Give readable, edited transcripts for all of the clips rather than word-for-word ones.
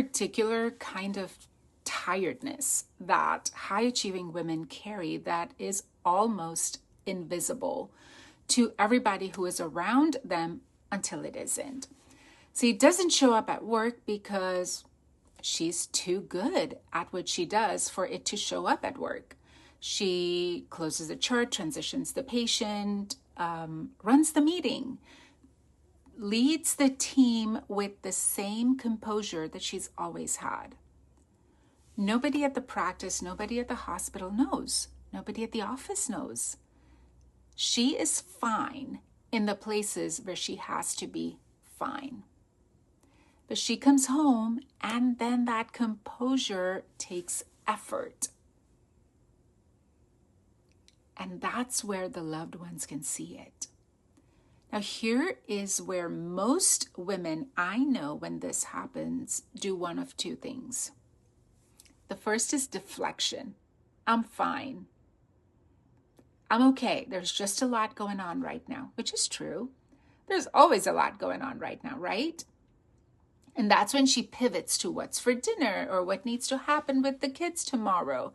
particular kind of tiredness that high achieving women carry that is almost invisible to everybody who is around them until it isn't. See, it doesn't show up at work because she's too good at what she does for it to show up at work. She closes the chart, transitions the patient, runs the meeting, leads the team with the same composure that she's always had. Nobody at the practice, nobody at the hospital knows. Nobody at the office knows. She is fine in the places where she has to be fine. But she comes home and then that composure takes effort. And that's where the loved ones can see it. Now, here is where most women I know when this happens do one of two things. The first is deflection. I'm fine. I'm okay. There's just a lot going on right now, which is true. There's always a lot going on right now, right? And that's when she pivots to what's for dinner or what needs to happen with the kids tomorrow.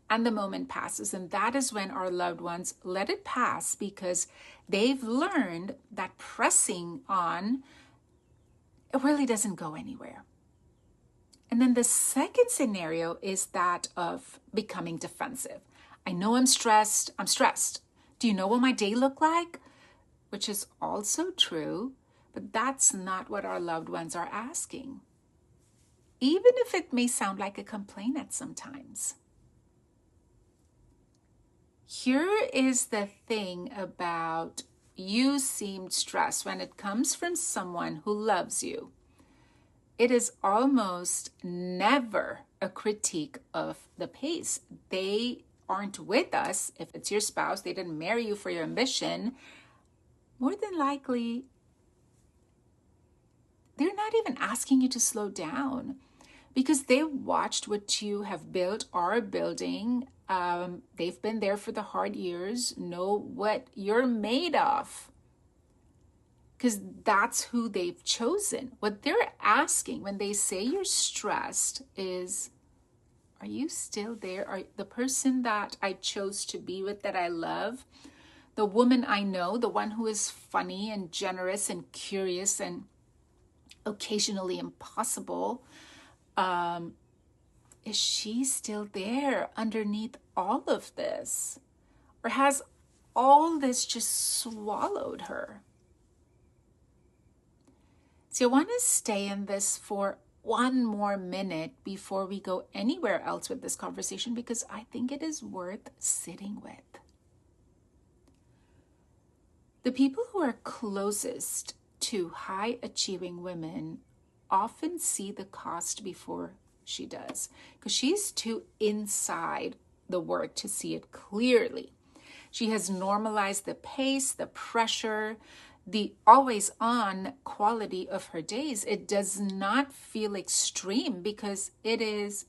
And the moment passes. And that is when our loved ones let it pass because they've learned that pressing on, it really doesn't go anywhere. And then the second scenario is that of becoming defensive. I know I'm stressed. I'm stressed. Do you know what my day looked like? Which is also true, but that's not what our loved ones are asking. Even if it may sound like a complaint at sometimes. Here is the thing about you seemed stressed when it comes from someone who loves you. It is almost never a critique of the pace. They aren't with us. If it's your spouse, they didn't marry you for your ambition. More than likely, they're not even asking you to slow down because they watched what you have built, are building. They've been there for the hard years, know what you're made of. Because that's who they've chosen. What they're asking when they say you're stressed is, are you still there? Are the person that I chose to be with, that I love, the woman I know, the one who is funny and generous and curious and occasionally impossible, is she still there underneath all of this? Or has all this just swallowed her? So I want to stay in this for one more minute before we go anywhere else with this conversation because I think it is worth sitting with. The people who are closest to high achieving women often see the cost before she does because she's too inside the work to see it clearly. She has normalized the pace, the pressure, the always on quality of her days. It does not feel extreme because it is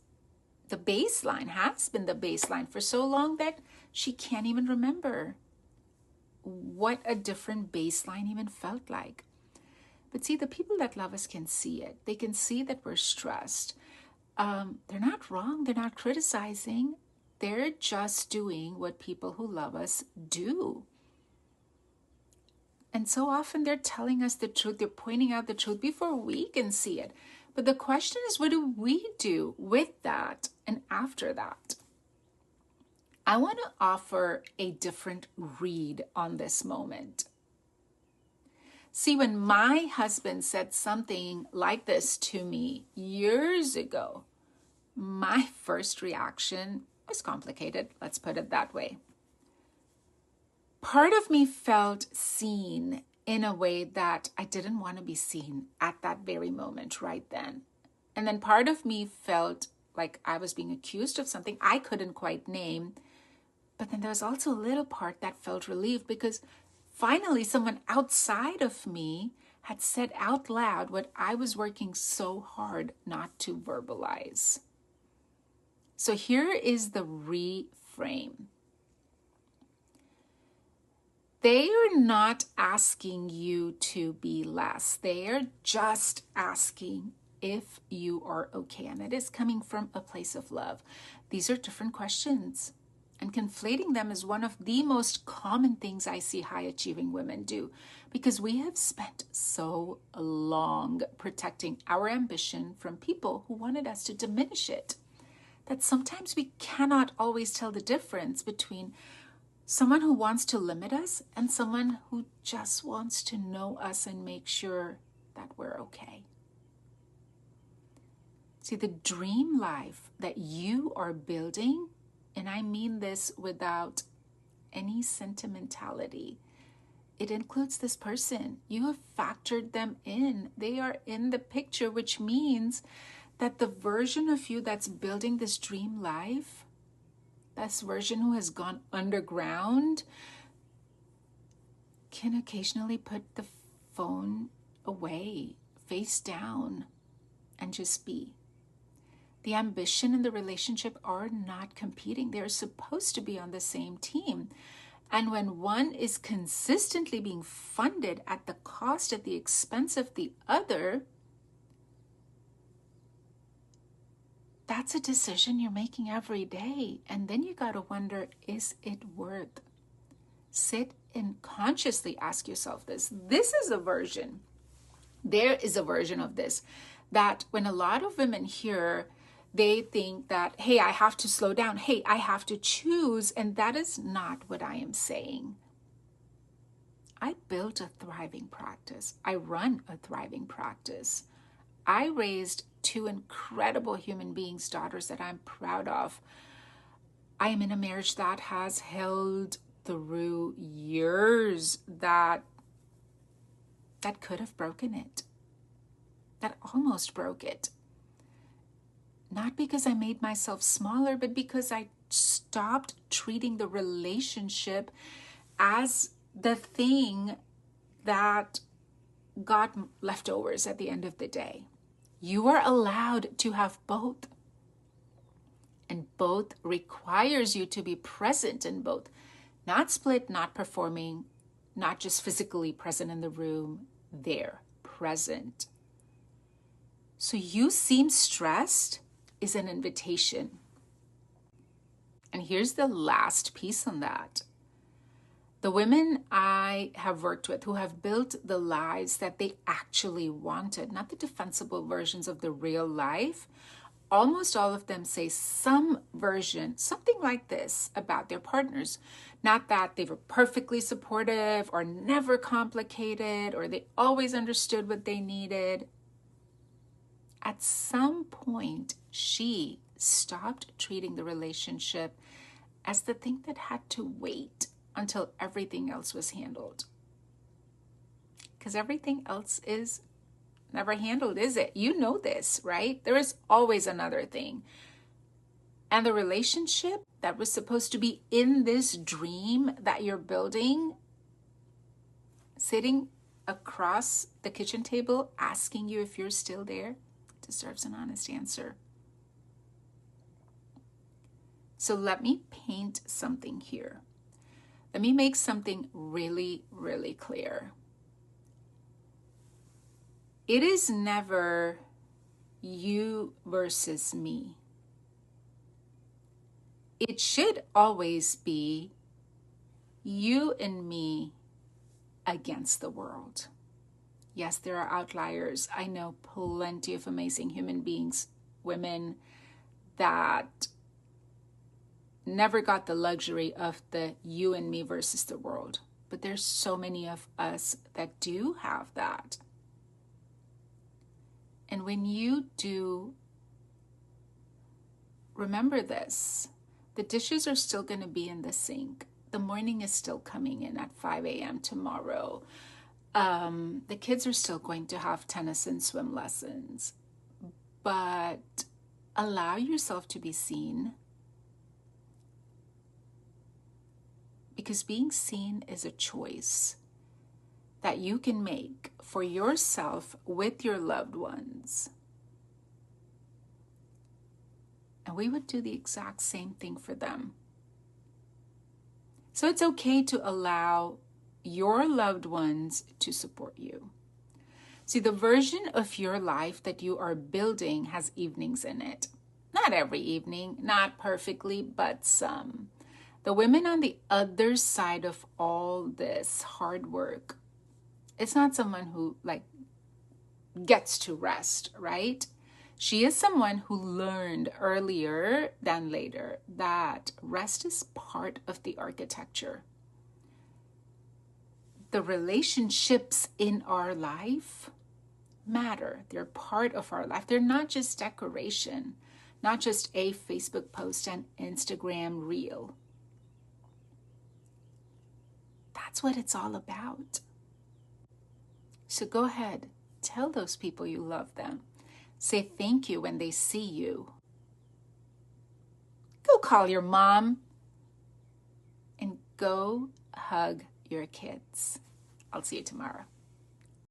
the baseline, has been the baseline for so long that she can't even remember what a different baseline even felt like. But see, the people that love us can see it. They can see that we're stressed. They're not wrong. They're not criticizing. They're just doing what people who love us do. And so often they're telling us the truth. They're pointing out the truth before we can see it. But the question is, what do we do with that and after that? I want to offer a different read on this moment. See, when my husband said something like this to me years ago, my first reaction was complicated. Let's put it that way. Part of me felt seen in a way that I didn't want to be seen at that very moment right then. And then part of me felt like I was being accused of something I couldn't quite name. But then there was also a little part that felt relieved because finally someone outside of me had said out loud what I was working so hard not to verbalize. So here is the reframe. They are not asking you to be less. They are just asking if you are okay, and it is coming from a place of love. These are different questions, and conflating them is one of the most common things I see high achieving women do, because we have spent so long protecting our ambition from people who wanted us to diminish it, that sometimes we cannot always tell the difference between someone who wants to limit us and someone who just wants to know us and make sure that we're okay. See, the dream life that you are building, and I mean this without any sentimentality, it includes this person. You have factored them in. They are in the picture, which means that the version of you that's building this dream life, this version who has gone underground, can occasionally put the phone away, face down, and just be. The ambition and the relationship are not competing. They're supposed to be on the same team. And when one is consistently being funded at the cost, at the expense of the other, that's a decision you're making every day. And then you got to wonder, is it worth? Sit and consciously ask yourself this. This is a version. There is a version of this that when a lot of women hear, they think that, hey, I have to slow down. Hey, I have to choose. And that is not what I am saying. I built a thriving practice. I run a thriving practice. I raised 2 incredible human beings, daughters that I'm proud of. I am in a marriage that has held through years that could have broken it, that almost broke it. Not because I made myself smaller, but because I stopped treating the relationship as the thing that got leftovers at the end of the day. You are allowed to have both. And both requires you to be present in both. Not split, not performing, not just physically present in the room, there, present. So you seem stressed is an invitation. And here's the last piece on that. The women I have worked with who have built the lives that they actually wanted, not the defensible versions of the real life, almost all of them say some version, something like this about their partners. Not that they were perfectly supportive or never complicated or they always understood what they needed. At some point, she stopped treating the relationship as the thing that had to wait until everything else was handled. Because everything else is never handled, is it? You know this, right? There is always another thing. And the relationship that was supposed to be in this dream that you're building, sitting across the kitchen table, asking you if you're still there, deserves an honest answer. So let me paint something here. Let me make something really, really clear. It is never you versus me. It should always be you and me against the world. Yes, there are outliers. I know plenty of amazing human beings, women that never got the luxury of the you and me versus the world. But there's so many of us that do have that. And when you do, remember this, the dishes are still going to be in the sink. The morning is still coming in at 5 a.m. tomorrow. The kids are still going to have tennis and swim lessons. But allow yourself to be seen. Because being seen is a choice that you can make for yourself with your loved ones. And we would do the exact same thing for them. So it's okay to allow your loved ones to support you. See, the version of your life that you are building has evenings in it. Not every evening, not perfectly, but some. The women on the other side of all this hard work, it's not someone who gets to rest, right? She is someone who learned earlier than later that rest is part of the architecture. The relationships in our life matter. They're part of our life. They're not just decoration, not just a Facebook post and Instagram reel. That's what it's all about. So go ahead, tell those people you love them. Say thank you when they see you. Go call your mom and go hug your kids. I'll see you tomorrow.